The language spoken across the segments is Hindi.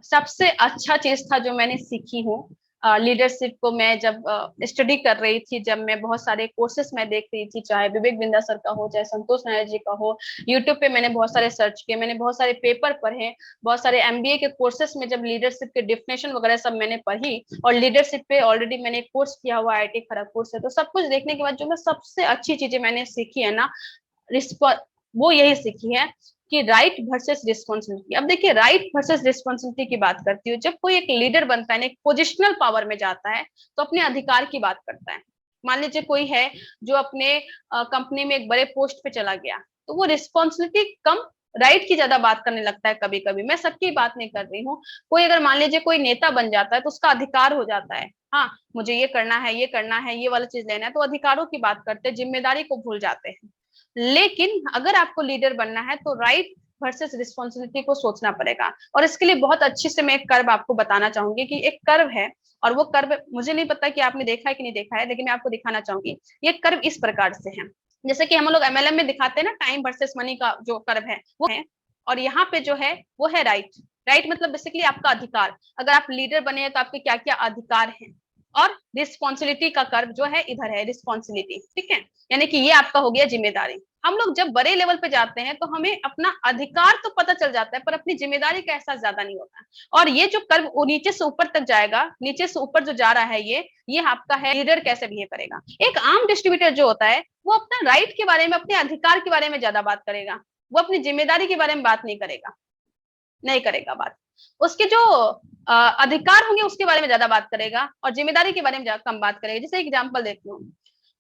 सबसे अच्छा चीज था जो मैंने सीखी हूँ लीडरशिप को, मैं जब स्टडी कर रही थी, जब मैं बहुत सारे कोर्सेस में देख रही थी, चाहे विवेक बिंदा सर का हो, चाहे संतोष नारायण जी का हो, यूट्यूब पे मैंने बहुत सारे सर्च किए, मैंने बहुत सारे पेपर पढ़े, बहुत सारे एमबीए के कोर्सेस में जब लीडरशिप के डिफिनेशन वगैरह सब मैंने पढ़ी, और लीडरशिप पे ऑलरेडी मैंने एक कोर्स किया हुआ आईआईटी खड़गपुर से, तो सब कुछ देखने के बाद जो मैं सबसे अच्छी चीजें मैंने सीखी है ना, वो यही सीखी है कि राइट वर्सेस रिस्पॉन्सिबिलिटी। अब देखिए, राइट वर्सेस रिस्पॉन्सिबिलिटी की बात करती हूँ, जब कोई एक लीडर बनता है, एक पोजिशनल पावर में जाता है, तो अपने अधिकार की बात करता है। मान लीजिए कोई है जो अपने कंपनी में एक बड़े पोस्ट पे चला गया, तो वो रिस्पॉन्सिबिलिटी कम, राइट की ज्यादा बात करने लगता है। कभी कभी, मैं सबकी बात नहीं कर रही हूँ, कोई अगर मान लीजिए कोई नेता बन जाता है तो उसका अधिकार हो जाता है, हाँ मुझे ये करना है, ये करना है, ये वाला चीज लेना है, तो अधिकारों की बात करते हैं, जिम्मेदारी को भूल जाते हैं। लेकिन अगर आपको लीडर बनना है तो राइट वर्सेस रिस्पॉन्सिबिलिटी को सोचना पड़ेगा। और इसके लिए बहुत अच्छी से मैं एक कर्व आपको बताना चाहूंगी कि एक कर्व है, और वो कर्व मुझे नहीं पता कि आपने देखा है कि नहीं देखा है, लेकिन मैं आपको दिखाना चाहूंगी। ये कर्व इस प्रकार से है, जैसे कि हम लोग एमएलएम में दिखाते हैं ना, टाइम वर्सेस मनी का जो कर्व है वो है, और यहाँ पे जो है वो है राइट। राइट मतलब बेसिकली आपका अधिकार, अगर आप लीडर बने हैं तो आपके क्या क्या अधिकार हैं। और रिस्पॉन्सिबिलिटी का कर्व जो है इधर है, रिस्पॉन्सिबिलिटी, ठीक है, यानी कि ये आपका हो गया जिम्मेदारी। हम लोग जब बड़े लेवल पे जाते हैं तो हमें अपना अधिकार तो पता चल जाता है, पर अपनी जिम्मेदारी का एहसास ज्यादा नहीं होता। और ये जो कर्व नीचे से ऊपर तक जाएगा, नीचे से ऊपर जो जा रहा है, ये आपका है लीडर कैसे बिहेव करेगा। एक आम डिस्ट्रीब्यूटर जो होता है वो अपना राइट के बारे में, अपने अधिकार के बारे में ज्यादा बात करेगा, वो अपनी जिम्मेदारी के बारे में बात नहीं करेगा, नहीं करेगा बात। उसके जो अधिकार होंगे उसके बारे में ज्यादा बात करेगा, और जिम्मेदारी के बारे में कम बात करेगा। जैसे एग्जाम्पल देखती हूँ,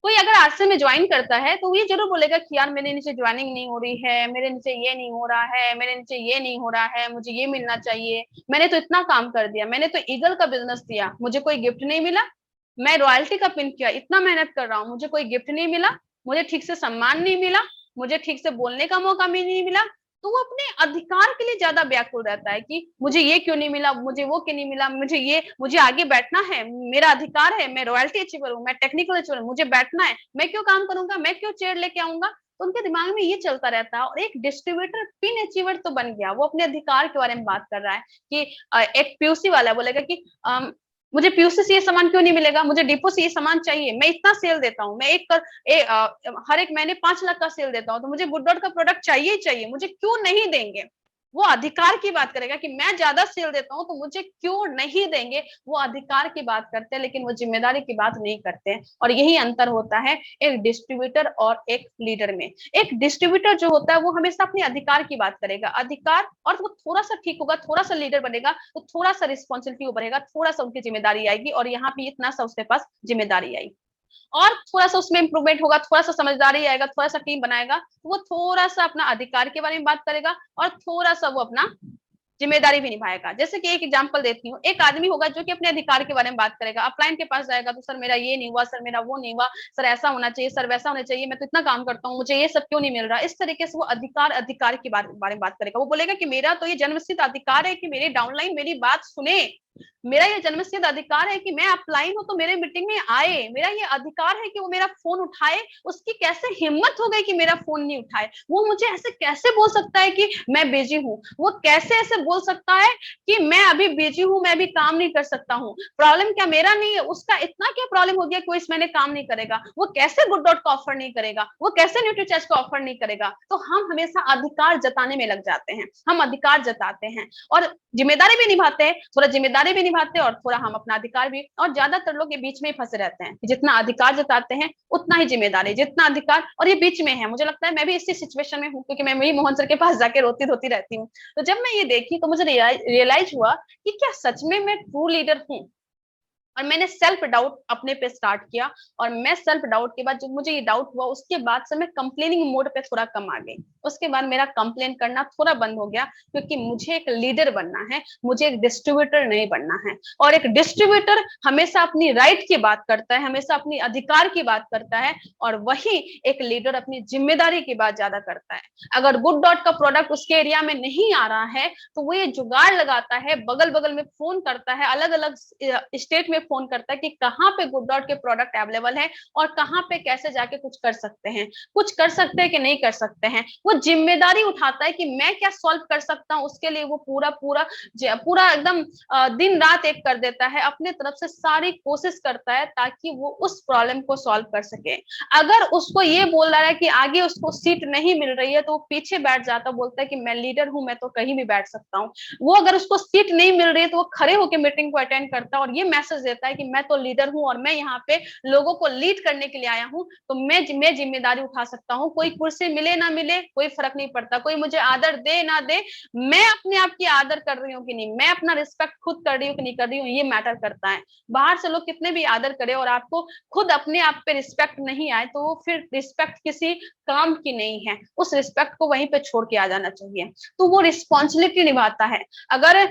कोई अगर आश्रम में ज्वाइन करता है तो ये जरूर बोलेगा कि यार मेरे नीचे ज्वाइनिंग नहीं हो रही है, मेरे नीचे ये नहीं हो रहा है, मेरे नीचे ये नहीं हो रहा है, मुझे ये मिलना चाहिए, मैंने तो इतना काम कर दिया, मैंने तो ईगल का बिजनेस दिया, मुझे कोई गिफ्ट नहीं मिला, मैं रॉयल्टी का पिन किया, इतना मेहनत कर रहा हूँ, मुझे कोई गिफ्ट नहीं मिला, मुझे ठीक से सम्मान नहीं मिला, मुझे ठीक से बोलने का मौका भी नहीं मिला। तो वो अपने अधिकार के लिए ज्यादा व्याकुल रहता है कि मुझे ये क्यों नहीं मिला, मुझे वो क्यों नहीं मिला, मुझे आगे बैठना है, मेरा अधिकार है, मैं रॉयल्टी अचीवर हूँ, मैं टेक्निकल अचीवर हूँ, मुझे बैठना है, मैं क्यों काम करूंगा, मैं क्यों चेयर लेके आऊंगा। तो उनके दिमाग में ये चलता रहता है। और एक डिस्ट्रीब्यूटर पिन अचीवर तो बन गया, वो अपने अधिकार के बारे में बात कर रहा है कि एक पीयूसी वाला बोलेगा कि मुझे पीयूसी से ये सामान क्यों नहीं मिलेगा, मुझे डिपो से ये सामान चाहिए, मैं इतना सेल देता हूँ, मैं हर एक महीने 5 लाख का सेल देता हूँ, तो मुझे गुड डॉट का प्रोडक्ट चाहिए ही चाहिए, मुझे क्यों नहीं देंगे। वो अधिकार की बात करेगा कि मैं ज्यादा सेल देता हूँ तो मुझे क्यों नहीं देंगे। वो अधिकार की बात करते हैं, लेकिन वो जिम्मेदारी की बात नहीं करते हैं। और यही अंतर होता है एक डिस्ट्रीब्यूटर और एक लीडर में। एक डिस्ट्रीब्यूटर जो होता है वो हमेशा अपने अधिकार की बात करेगा, अधिकार, और वो थोड़ा सा ठीक होगा, थोड़ा सा लीडर बनेगा तो थोड़ा सा रिस्पॉन्सिबिलिटी उभरेगा, थोड़ा सा उनकी जिम्मेदारी आएगी, और यहाँ पे इतना सा उसके पास जिम्मेदारी आई, और थोड़ा सा उसमें इंप्रूवमेंट होगा, थोड़ा सा समझदारी आएगा, थोड़ा सा टीम बनाएगा, तो वो थोड़ा सा अपना अधिकार के बारे में बात करेगा, और थोड़ा सा वो अपना जिम्मेदारी भी निभाएगा। जैसे कि एक एग्जांपल देती हूँ, एक आदमी होगा जो कि अपने अधिकार के बारे में बात करेगा, अपलाइन के पास जाएगा तो सर मेरा ये नहीं हुआ, सर मेरा वो नहीं हुआ, सर ऐसा होना चाहिए, सर वैसा होना चाहिए, मैं तो इतना काम करता हूँ, मुझे ये सब क्यों नहीं मिल रहा। इस तरीके से वो अधिकार के बारे में बात करेगा। वो बोलेगा कि मेरा तो ये जन्मसिद्ध अधिकार है कि मेरे डाउनलाइन मेरी बात सुने, मेरा ये जन्मसिद्ध अधिकार है कि मैं अपलाइन हूं तो मेरे मीटिंग में आए, मेरा ये अधिकार है कि वो मेरा फोन उठाए। उसकी कैसे हिम्मत हो गई कि मेरा फोन नहीं उठाए, वो मुझे ऐसे कैसे बोल सकता है कि मैं बिजी हूँ, वो कैसे ऐसे बोल सकता है कि मैं अभी बिजी हूँ, मैं अभी काम नहीं कर सकता हूँ। प्रॉब्लम क्या मेरा नहीं है, उसका इतना क्या प्रॉब्लम हो गया कि वो इस महीने काम नहीं करेगा, वो कैसे गुड डॉट का ऑफर नहीं करेगा, वो कैसे न्यूट्रीचेस्ट का ऑफर नहीं करेगा। तो हम हमेशा अधिकार जताने में लग जाते हैं, हम अधिकार जताते हैं और जिम्मेदारी भी निभाते हैं, थोड़ा जिम्मेदारी भी निभाते हैं और थोड़ा हम अपना अधिकार भी। और ज्यादातर लोग ये बीच में ही फंसे रहते हैं, जितना अधिकार जताते हैं उतना ही जिम्मेदारी, जितना अधिकार और ये बीच में है। मुझे लगता है मैं भी इसी सिचुएशन में हूँ, क्योंकि मैं मेरी मोहन सर के पास जाके रोती रोती रहती हूँ। तो जब मैं ये देखी तो मुझे रियलाइज हुआ कि क्या सच में मैं ट्रू लीडर हूँ। और मैंने सेल्फ डाउट अपने पे स्टार्ट किया, और मैं सेल्फ डाउट के बाद जब मुझे ये डाउट हुआ उसके बाद से मैं कंप्लेनिंग मोड पे थोड़ा कम आ गई। उसके बाद मेरा कंप्लेन करना थोड़ा बंद हो गया, क्योंकि मुझे एक लीडर बनना है, मुझे एक डिस्ट्रीब्यूटर नहीं बनना है। और एक डिस्ट्रीब्यूटर हमेशा अपनी राइट की बात करता है, हमेशा अपनी अधिकार की बात करता है, और वही एक लीडर अपनी जिम्मेदारी की बात ज्यादा करता है। अगर गुड डॉट का प्रोडक्ट उसके एरिया में नहीं आ रहा है तो वो ये जुगाड़ लगाता है, बगल बगल में फोन करता है, अलग अलग स्टेट में फोन करता है कि कहाँ पे गुड डॉट के प्रोडक्ट अवेलेबल है और कहाँ पे कैसे जाके कुछ कर सकते हैं, कुछ कर सकते हैं कि नहीं कर सकते हैं। वो जिम्मेदारी उठाता है कि मैं क्या सॉल्व कर सकता हूँ, उसके लिए वो पूरा पूरा पूरा एकदम दिन रात एक कर देता है, अपने तरफ से सारी कोशिश करता है ताकि वो उस प्रॉब्लम को सॉल्व कर सके। अगर उसको ये बोल रहा है कि आगे उसको सीट नहीं मिल रही है तो वो पीछे बैठ जाता, बोलता है कि मैं लीडर हूं, मैं तो कहीं भी बैठ सकता हूँ। वो अगर उसको सीट नहीं मिल रही है तो वो खड़े होकर मीटिंग को अटेंड करता है और ये मैसेज देता है कि मैं तो लीडर हूं और मैं यहाँ पे लोगों को लीड करने के लिए आया हूँ, तो मैं जिम्मेदारी उठा सकता हूँ। कोई कुर्सी मिले ना मिले कोई फर्क नहीं पड़ता, कोई मुझे आदर दे ना दे, मैं अपने आप की आदर कर रही हूँ कि नहीं, मैं अपना रिस्पेक्ट खुद कर रही हूँ कि नहीं कर रही हूँ, ये मैटर करता है। बाहर से लोग कितने भी आदर करे और आपको खुद अपने आप पे रिस्पेक्ट नहीं आए तो वो फिर रिस्पेक्ट किसी काम की नहीं है, उस रिस्पेक्ट को वहीं पे छोड़ के आ जाना चाहिए। तो वो रिस्पॉन्सिबिलिटी निभाता है। अगर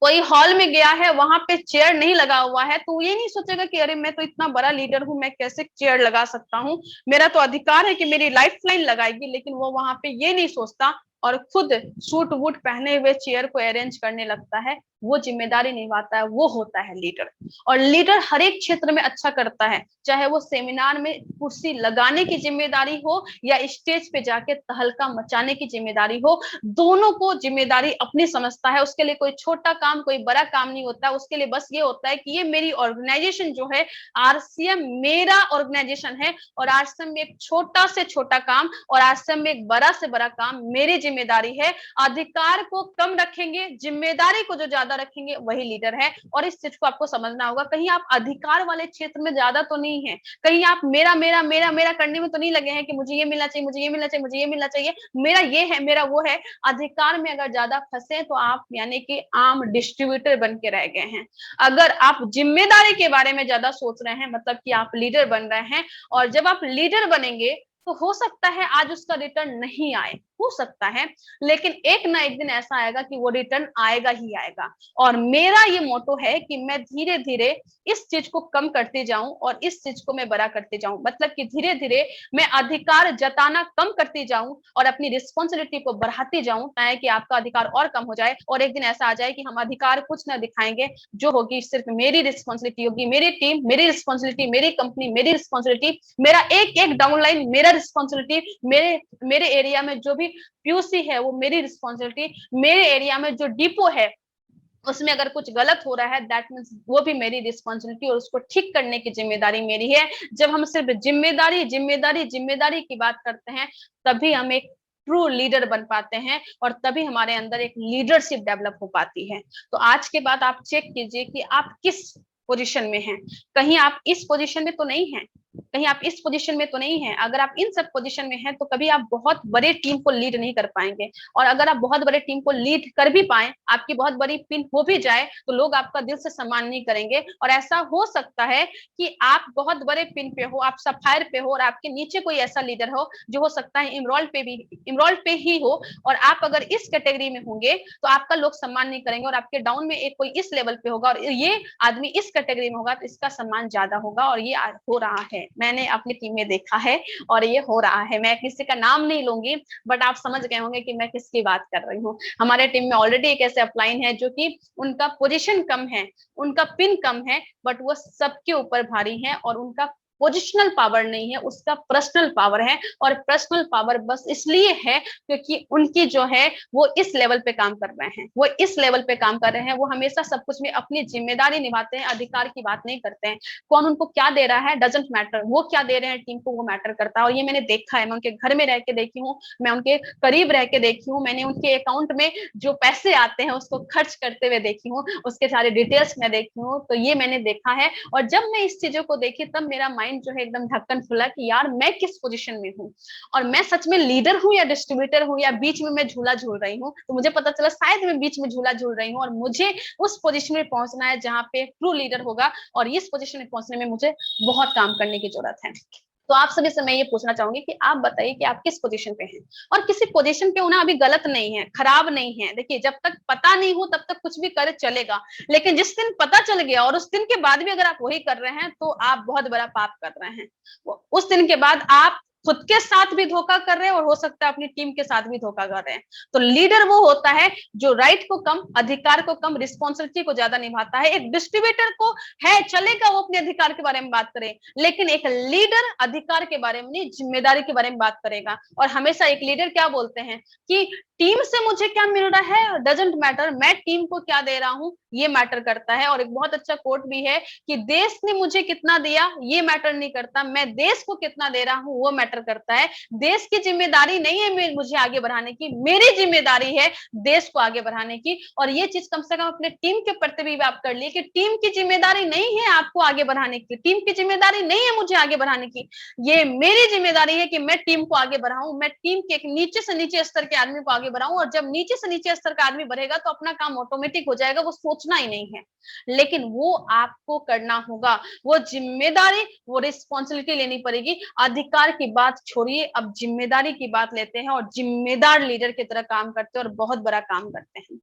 कोई हॉल में गया है, वहां पे चेयर नहीं लगा हुआ है, तो ये नहीं सोचेगा कि अरे मैं तो इतना बड़ा लीडर हूं, मैं कैसे चेयर लगा सकता हूँ, मेरा तो अधिकार है कि मेरी लाइफ लाइन लगाएगी, लेकिन वो वहां पे ये नहीं सोचता और खुद सूट वूट पहने हुए चेयर को अरेंज करने लगता है। वो जिम्मेदारी निभाता है, वो होता है लीडर। और लीडर हर एक क्षेत्र में अच्छा करता है, चाहे वो सेमिनार में कुर्सी लगाने की जिम्मेदारी हो या स्टेज पे जाके तहलका मचाने की जिम्मेदारी हो, दोनों को जिम्मेदारी अपनी समझता है। उसके लिए कोई छोटा काम कोई बड़ा काम नहीं होता, उसके लिए बस ये होता है कि ये मेरी ऑर्गेनाइजेशन जो है, आरसीएम मेरा ऑर्गेनाइजेशन है और आरसीएम में एक छोटा से छोटा काम और आरसीएम में एक बड़ा से बड़ा काम मेरी जिम्मेदारी है। अधिकार को कम रखेंगे, जिम्मेदारी को जो ज्यादा रखेंगे वही लीडर है। और इस चीज को आपको समझना होगा, कहीं आप अधिकार वाले क्षेत्र में ज्यादा तो नहीं है, कहीं आप मेरा मेरा मेरा मेरा करने में तो नहीं लगे हैं कि मुझे ये मिलना चाहिए, मुझे ये मिलना चाहिए, मुझे ये मिलना चाहिए, मेरा ये है, मेरा वो है। अधिकार में अगर ज्यादा फंसे तो आप यानी कि आम डिस्ट्रीब्यूटर बन के रह गए हैं। अगर आप जिम्मेदारी के बारे में ज्यादा सोच रहे हैं, मतलब कि आप लीडर बन रहे हैं, और जब आप लीडर बनेंगे तो हो सकता है आज उसका रिटर्न नहीं आए, हो सकता है, लेकिन एक ना एक दिन ऐसा आएगा कि वो रिटर्न आएगा ही आएगा। और मेरा ये मोटो है कि मैं धीरे धीरे इस चीज को कम करते जाऊं और इस चीज को मैं बड़ा करते जाऊं, मतलब कि धीरे धीरे मैं अधिकार जताना कम करती जाऊं और अपनी रिस्पॉन्सिबिलिटी को बढ़ाती जाऊं, ताकि आपका अधिकार और कम हो जाए और एक दिन ऐसा आ जाए कि हम अधिकार कुछ ना दिखाएंगे, जो होगी सिर्फ मेरी रिस्पॉन्सिबिलिटी होगी, मेरी टीम मेरी रिस्पॉन्सिबिलिटी, मेरी कंपनी मेरी रिस्पॉन्सिबिलिटी, मेरा एक एक डाउनलाइन मेरा रिस्पॉन्सिबिलिटी, मेरे मेरे एरिया में जो भी पीयूसी है वो मेरी रिस्पॉन्सिबिलिटी, मेरे एरिया में जो डिपो है उसमें अगर कुछ गलत हो रहा है दैट मीन्स वो भी मेरी रिस्पॉन्सिबिलिटी और उसको ठीक करने की जिम्मेदारी मेरी है। जब हम सिर्फ जिम्मेदारी जिम्मेदारी जिम्मेदारी की बात करते हैं तभी हम एक ट्रू लीडर बन पाते हैं और तभी हमारे अंदर एक लीडरशिप डेवलप हो पाती है। तो आज के बाद आप चेक कीजिए कि आप किस पोजीशन में हैं, कहीं आप इस पोजीशन में तो नहीं है, कहीं आप इस पोजीशन में तो नहीं है। अगर आप इन सब पोजीशन में हैं तो कभी आप बहुत बड़े टीम को लीड नहीं कर पाएंगे, और अगर आप बहुत बड़े टीम को लीड कर भी पाए, आपकी बहुत बड़ी पिन हो भी जाए, तो लोग आपका दिल से सम्मान नहीं करेंगे। और ऐसा हो सकता है कि आप बहुत बड़े पिन पे हो, आप सफायर पे हो और आपके नीचे कोई ऐसा लीडर हो जो हो सकता है इमरोल्ड पे ही हो, और आप अगर इस कैटेगरी में होंगे तो आपका लोग सम्मान नहीं करेंगे, और आपके डाउन में एक कोई इस लेवल पे होगा और ये आदमी इस कैटेगरी में होगा तो इसका सम्मान ज्यादा होगा। और ये हो रहा है, मैंने अपनी टीम में देखा है और ये हो रहा है। मैं किसी का नाम नहीं लूंगी बट आप समझ गए होंगे कि मैं किसकी बात कर रही हूँ। हमारे टीम में ऑलरेडी एक ऐसे अपलाइन है जो कि उनका पोजीशन कम है, उनका पिन कम है, बट वो सबके ऊपर भारी है और उनका पोजिशनल पावर नहीं है, उसका पर्सनल पावर है। और पर्सनल पावर बस इसलिए है क्योंकि उनकी जो है वो इस लेवल पे काम कर रहे हैं, वो इस लेवल पे काम कर रहे हैं, वो हमेशा सब कुछ में अपनी जिम्मेदारी निभाते हैं, अधिकार की बात नहीं करते हैं। कौन उनको क्या दे रहा है डजंट मैटर, वो क्या दे रहे हैं टीम को वो मैटर करता है। और ये मैंने देखा है, मैं उनके घर में रह के देखी हूँ, मैं उनके करीब रह के देखी हूँ, मैंने उनके अकाउंट में जो पैसे आते हैं उसको खर्च करते हुए देखी हूँ, उसके सारे डिटेल्स में देखी हूँ, तो ये मैंने देखा है। और जब मैं इस चीजों को देखी तब मेरा माइंड जो है एकदम ढक्कन खुला कि यार मैं किस पोजीशन में हूँ, और मैं सच में लीडर हूँ या डिस्ट्रीब्यूटर हूँ या बीच में मैं झूला झूल रही हूँ। तो मुझे पता चला शायद मैं बीच में झूला झूल रही हूँ और मुझे उस पोजीशन में पहुंचना है जहाँ पे ट्रू लीडर होगा, और इस पोजीशन में पहुंचने में मुझे बहुत काम करने की जरूरत है। तो आप सभी से मैं ये पूछना चाहूंगी कि आप बताइए कि आप किस पोजीशन पे हैं, और किसी पोजीशन पे होना अभी गलत नहीं है, खराब नहीं है। देखिए जब तक पता नहीं हो तब तक कुछ भी करे चलेगा, लेकिन जिस दिन पता चल गया और उस दिन के बाद भी अगर आप वही कर रहे हैं तो आप बहुत बड़ा पाप कर रहे हैं। उस दिन के बाद आप खुद के साथ भी धोखा कर रहे हैं और हो सकता है अपनी टीम के साथ भी धोखा कर रहे हैं। तो लीडर वो होता है जो राइट को कम, अधिकार को कम, रिस्पॉन्सिबिलिटी को ज्यादा निभाता है। एक डिस्ट्रीब्यूटर को है चलेगा वो अपने अधिकार के बारे में बात करे, लेकिन एक लीडर अधिकार के बारे में नहीं, जिम्मेदारी के बारे में बात करेगा। और हमेशा एक लीडर क्या बोलते हैं कि टीम से मुझे क्या मिल रहा है डजेंट मैटर, मैं टीम को क्या दे रहा हूं ये मैटर करता है। और एक बहुत अच्छा कोट भी है कि देश ने मुझे कितना दिया ये मैटर नहीं करता, मैं देश को कितना दे रहा हूं वो मैटर करता है। देश की जिम्मेदारी नहीं है मुझे आगे बढ़ाने की, मेरी जिम्मेदारी है देश को आगे बढ़ाने की। और ये चीज कम से कम अपने टीम के प्रति भी आप कर लिए कि टीम की जिम्मेदारी नहीं है आपको आगे बढ़ाने की, टीम की जिम्मेदारी नहीं है मुझे आगे बढ़ाने की, ये मेरी जिम्मेदारी है कि मैं टीम को आगे बढ़ाऊं, मैं टीम के एक नीचे से नीचे स्तर के आदमी को आगे बढ़ाऊं। और जब नीचे से नीचे स्तर का आदमी बढ़ेगा तो अपना काम ऑटोमेटिक हो जाएगा, वो सोचना ही नहीं है, लेकिन वो आपको करना होगा। वो जिम्मेदारी, वो रिस्पॉन्सिबिलिटी लेनी पड़ेगी। अधिकार की बात छोड़िए, अब जिम्मेदारी की बात लेते हैं और जिम्मेदार लीडर की तरह काम करते हैं और बहुत बड़ा काम करते हैं।